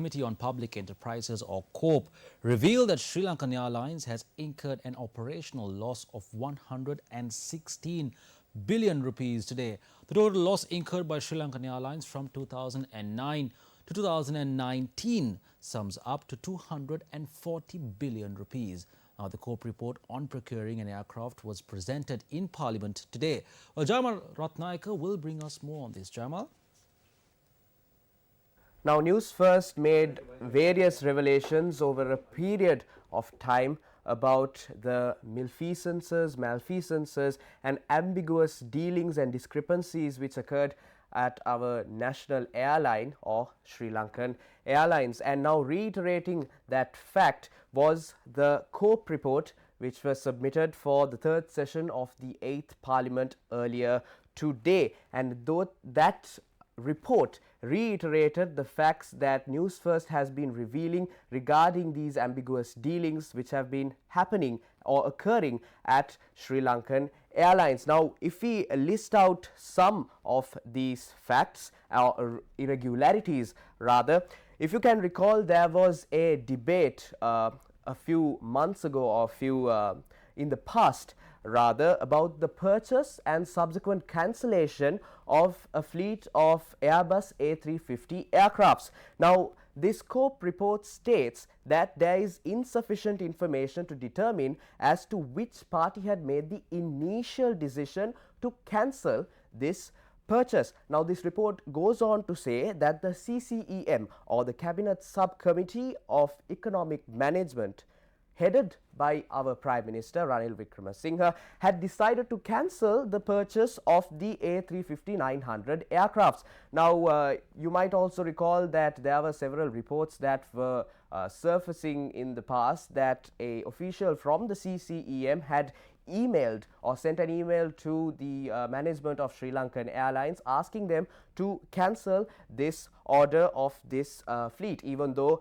Committee on Public Enterprises or CORP revealed that SriLankan Airlines has incurred an operational loss of 116 billion rupees today. The total loss incurred by SriLankan Airlines from 2009 to 2019 sums up to 240 billion rupees. Now, the CORP report on procuring an aircraft was presented in Parliament today. Well, Jamal Ratnayaka will bring us more on this. Jamal. Now, Newsfirst made various revelations over a period of time about the malfeasances and ambiguous dealings and discrepancies which occurred at our national airline or SriLankan Airlines. And now reiterating that fact was the CORP report which was submitted for the third session of the 8th Parliament earlier today. And though that report reiterated the facts that Newsfirst has been revealing regarding these ambiguous dealings which have been happening or occurring at SriLankan Airlines. Now, if we list out some of these facts or irregularities rather, if you can recall, there was a debate a few months ago or in the past rather about the purchase and subsequent cancellation of a fleet of Airbus A350 aircrafts. Now, this CORP report states that there is insufficient information to determine as to which party had made the initial decision to cancel this purchase. Now, this report goes on to say that the CCEM or the Cabinet Subcommittee of Economic Management, headed by our Prime Minister Ranil Wickremesinghe, had decided to cancel the purchase of the A350-900 aircrafts. Now, you might also recall that there were several reports that were surfacing in the past that a official from the CCEM had emailed or sent an email to the management of SriLankan Airlines asking them to cancel this order of this fleet, even though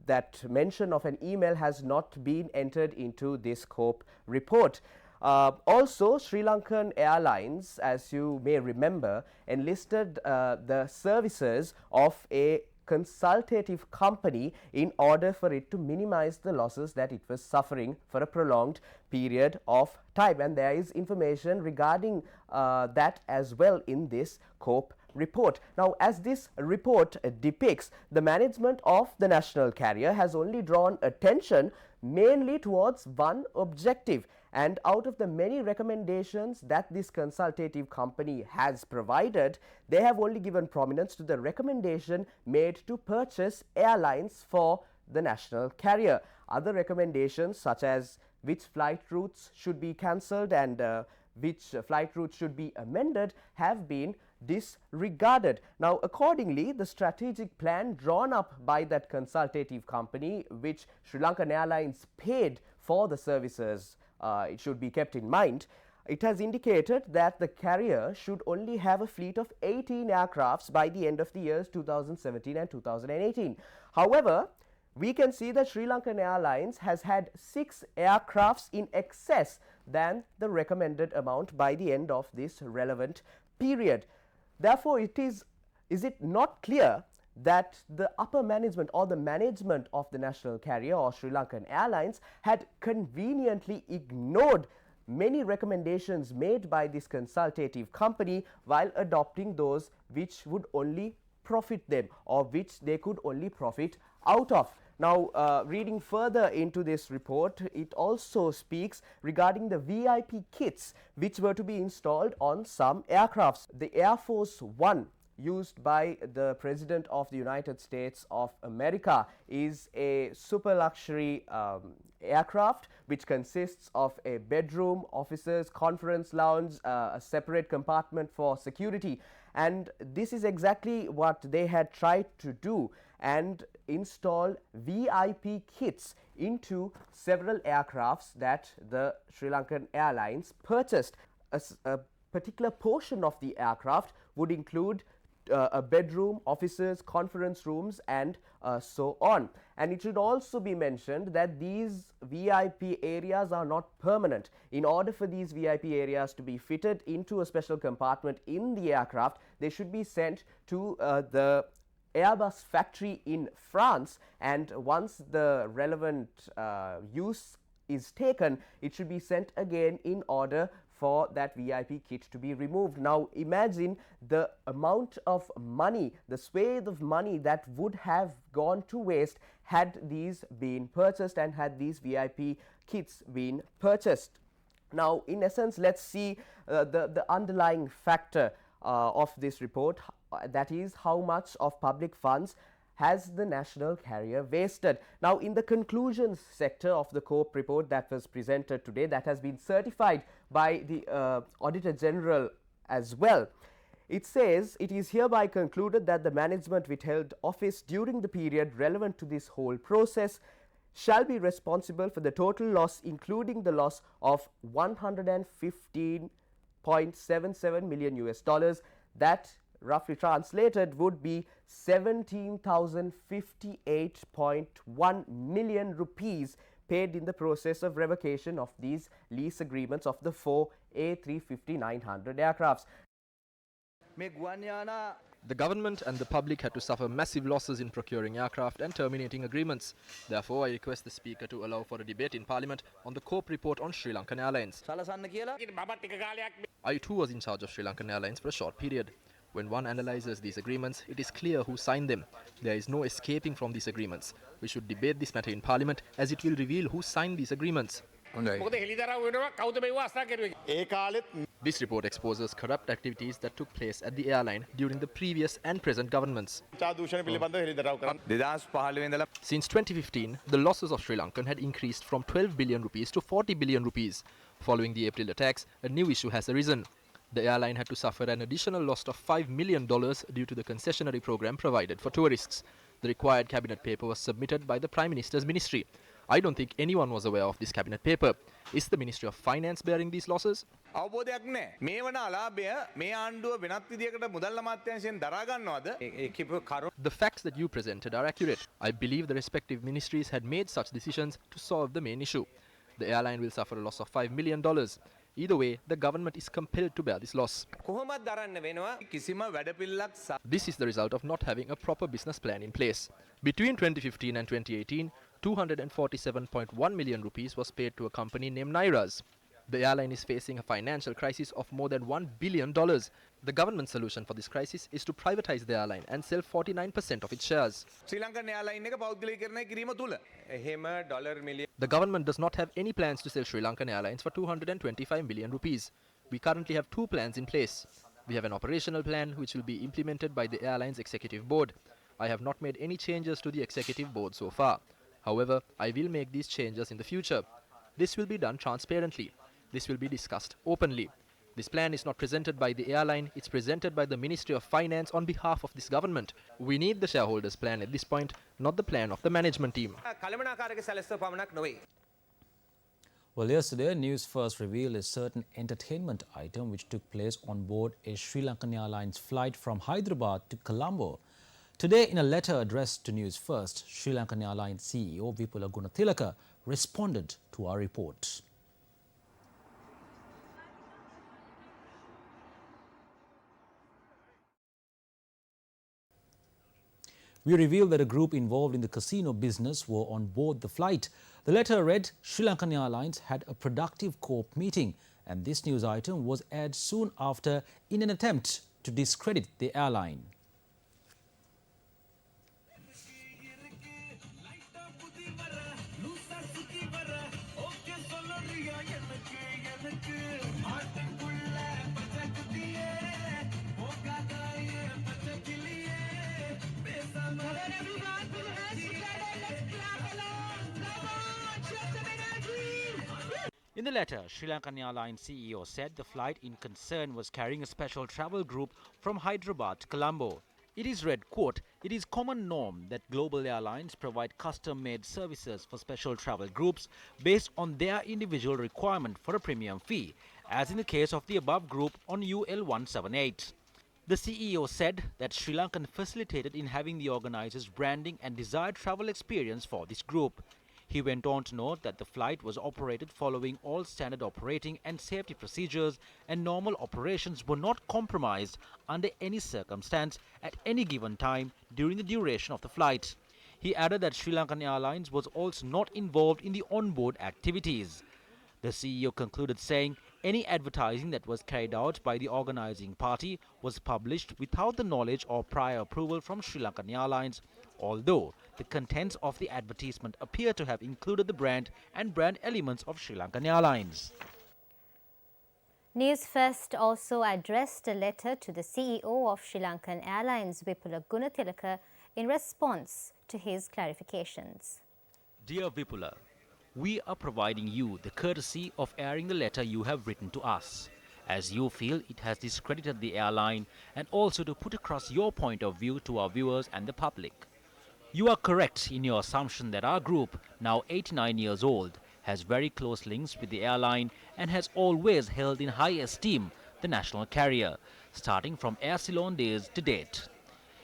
that mention of an email has not been entered into this CORP report. Also, SriLankan Airlines, as you may remember, enlisted the services of a consultative company in order for it to minimize the losses that it was suffering for a prolonged period of time. And there is information regarding that as well in this CORP report. Now, as this report depicts, the management of the national carrier has only drawn attention mainly towards one objective, and out of the many recommendations that this consultative company has provided, they have only given prominence to the recommendation made to purchase airlines for the national carrier. Other recommendations such as which flight routes should be cancelled and which flight routes should be amended have been disregarded. Now, accordingly, the strategic plan drawn up by that consultative company, which SriLankan Airlines paid for the services, it should be kept in mind, it has indicated that the carrier should only have a fleet of 18 aircrafts by the end of the years 2017 and 2018. However, we can see that SriLankan Airlines has had 6 aircrafts in excess than the recommended amount by the end of this relevant period. Therefore, is it not clear that the upper management or the management of the national carrier or SriLankan Airlines had conveniently ignored many recommendations made by this consultative company while adopting those which would only profit them or which they could only profit out of? Now, reading further into this report, it also speaks regarding the VIP kits which were to be installed on some aircrafts. The Air Force One, used by the President of the United States of America, is a super luxury aircraft which consists of a bedroom, officers, conference lounge, a separate compartment for security. And this is exactly what they had tried to do and install VIP kits into several aircrafts that the SriLankan Airlines purchased. A particular portion of the aircraft would include a bedroom, offices, conference rooms, and so on. And it should also be mentioned that these VIP areas are not permanent. In order for these VIP areas to be fitted into a special compartment in the aircraft, they should be sent to the Airbus factory in France, and once the relevant use is taken, it should be sent again in order for that VIP kit to be removed. Now imagine the amount of money, the swathe of money that would have gone to waste had these been purchased and had these VIP kits been purchased. Now, in essence, let's see the underlying factor of this report, that is how much of public funds has the national carrier wasted. Now, in the conclusions sector of the COPE report that was presented today, that has been certified by the Auditor General as well. It says it is hereby concluded that the management which held office during the period relevant to this whole process shall be responsible for the total loss, including the loss of $115.77 million US dollars. That, roughly translated, would be 17,058.1 million rupees paid in the process of revocation of these lease agreements of the 4 A350-900 aircrafts. The government and the public had to suffer massive losses in procuring aircraft and terminating agreements. Therefore, I request the Speaker to allow for a debate in Parliament on the COPE report on SriLankan Airlines. I too was in charge of SriLankan Airlines for a short period. When one analyses these agreements, it is clear who signed them. There is no escaping from these agreements. We should debate this matter in Parliament as it will reveal who signed these agreements. This report exposes corrupt activities that took place at the airline during the previous and present governments. Since 2015, the losses of Sri Lankan had increased from 12 billion rupees to 40 billion rupees. Following the April attacks, a new issue has arisen. The airline had to suffer an additional loss of $5 million due to the concessionary program provided for tourists. The required cabinet paper was submitted by the Prime Minister's ministry. I don't think anyone was aware of this cabinet paper. Is the Ministry of Finance bearing these losses? The facts that you presented are accurate. I believe the respective ministries had made such decisions to solve the main issue. The airline will suffer a loss of $5 million. Either way, the government is compelled to bear this loss. This is the result of not having a proper business plan in place. Between 2015 and 2018, 247.1 million rupees was paid to a company named Nairas. The airline is facing a financial crisis of more than $1 billion. The government solution for this crisis is to privatize the airline and sell 49% of its shares. The government does not have any plans to sell Sri Lankan Airlines for 225 million rupees. We currently have two plans in place. We have an operational plan which will be implemented by the airline's executive board. I have not made any changes to the executive board so far. However, I will make these changes in the future. This will be done transparently. This will be discussed openly. This plan is not presented by the airline, it's presented by the Ministry of Finance on behalf of this government. We need the shareholders' plan at this point, not the plan of the management team. Well, yesterday, Newsfirst revealed a certain entertainment item which took place on board a Sri Lankan Airlines flight from Hyderabad to Colombo. Today, in a letter addressed to Newsfirst, Sri Lankan Airlines CEO Vipula Gunathilaka responded to our report. We revealed that a group involved in the casino business were on board the flight. The letter read, Sri Lankan Airlines had a productive COPE meeting, and this news item was aired soon after in an attempt to discredit the airline. In the letter, Sri Lankan Airlines CEO said the flight in concern was carrying a special travel group from Hyderabad to Colombo. It is read, quote, "It is common norm that global airlines provide custom-made services for special travel groups based on their individual requirement for a premium fee, as in the case of the above group on UL 178. The CEO said that Sri Lankan facilitated in having the organizers' branding and desired travel experience for this group. He went on to note that the flight was operated following all standard operating and safety procedures and normal operations were not compromised under any circumstance at any given time during the duration of the flight. He added that SriLankan Airlines was also not involved in the onboard activities. The CEO concluded saying any advertising that was carried out by the organizing party was published without the knowledge or prior approval from SriLankan Airlines, although the contents of the advertisement appear to have included the brand and brand elements of SriLankan Airlines. Newsfirst also addressed a letter to the CEO of SriLankan Airlines, Vipula in response to his clarifications. Dear Vipula, we are providing you the courtesy of airing the letter you have written to us, as you feel it has discredited the airline, and also to put across your point of view to our viewers and the public. You are correct in your assumption that our group, now 89 years old, has very close links with the airline and has always held in high esteem the national carrier, starting from Air Ceylon days to date.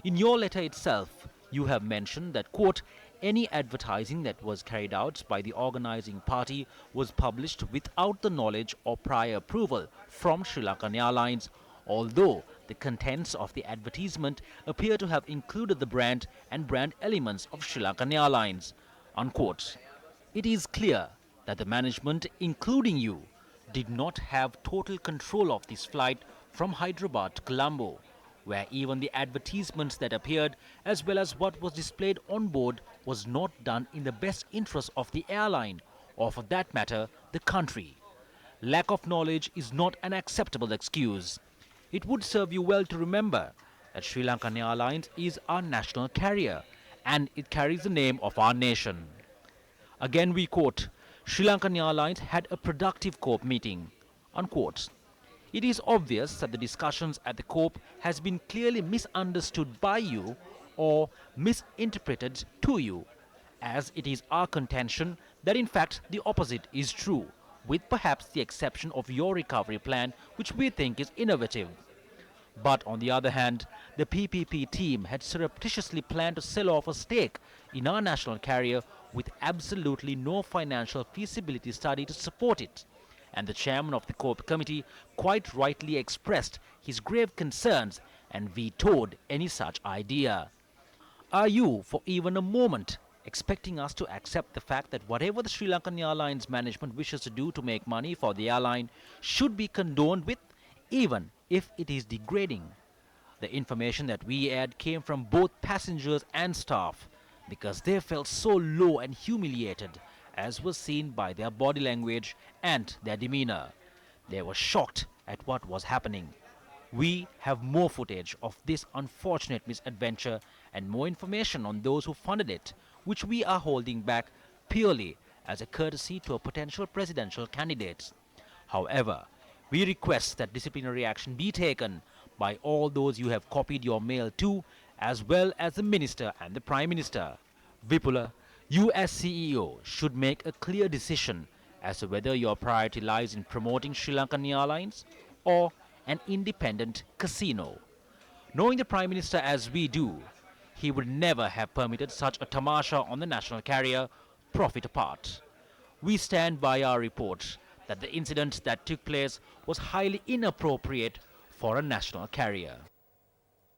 In your letter itself, you have mentioned that, quote, any advertising that was carried out by the organizing party was published without the knowledge or prior approval from SriLankan Airlines, although the contents of the advertisement appear to have included the brand and brand elements of SriLankan Airlines, unquote. It is clear that the management, including you, did not have total control of this flight from Hyderabad to Colombo, where even the advertisements that appeared as well as what was displayed on board was not done in the best interest of the airline or, for that matter, the country. Lack of knowledge is not an acceptable excuse. It would serve you well to remember that SriLankan Airlines is our national carrier and it carries the name of our nation. Again we quote, SriLankan Airlines had a productive COPE meeting, unquote. It is obvious that the discussions at the COPE has been clearly misunderstood by you or misinterpreted to you, as it is our contention that in fact the opposite is true, with perhaps the exception of your recovery plan, which we think is innovative. But on the other hand, the PPP team had surreptitiously planned to sell off a stake in our national carrier with absolutely no financial feasibility study to support it. And the chairman of the COPE committee quite rightly expressed his grave concerns and vetoed any such idea. Are you, for even a moment, expecting us to accept the fact that whatever the SriLankan Airlines management wishes to do to make money for the airline should be condoned with, even if it is degrading? The information that we aired came from both passengers and staff, because they felt so low and humiliated, as was seen by their body language and their demeanor. They were shocked at what was happening. We have more footage of this unfortunate misadventure and more information on those who funded it, which we are holding back purely as a courtesy to a potential presidential candidate. However, we request that disciplinary action be taken by all those you have copied your mail to, as well as the Minister and the Prime Minister. Vipula, you as CEO should make a clear decision as to whether your priority lies in promoting SriLankan Airlines or an independent casino. Knowing the Prime Minister as we do, he would never have permitted such a tamasha on the national carrier, profit apart. We stand by our report that the incident that took place was highly inappropriate for a national carrier.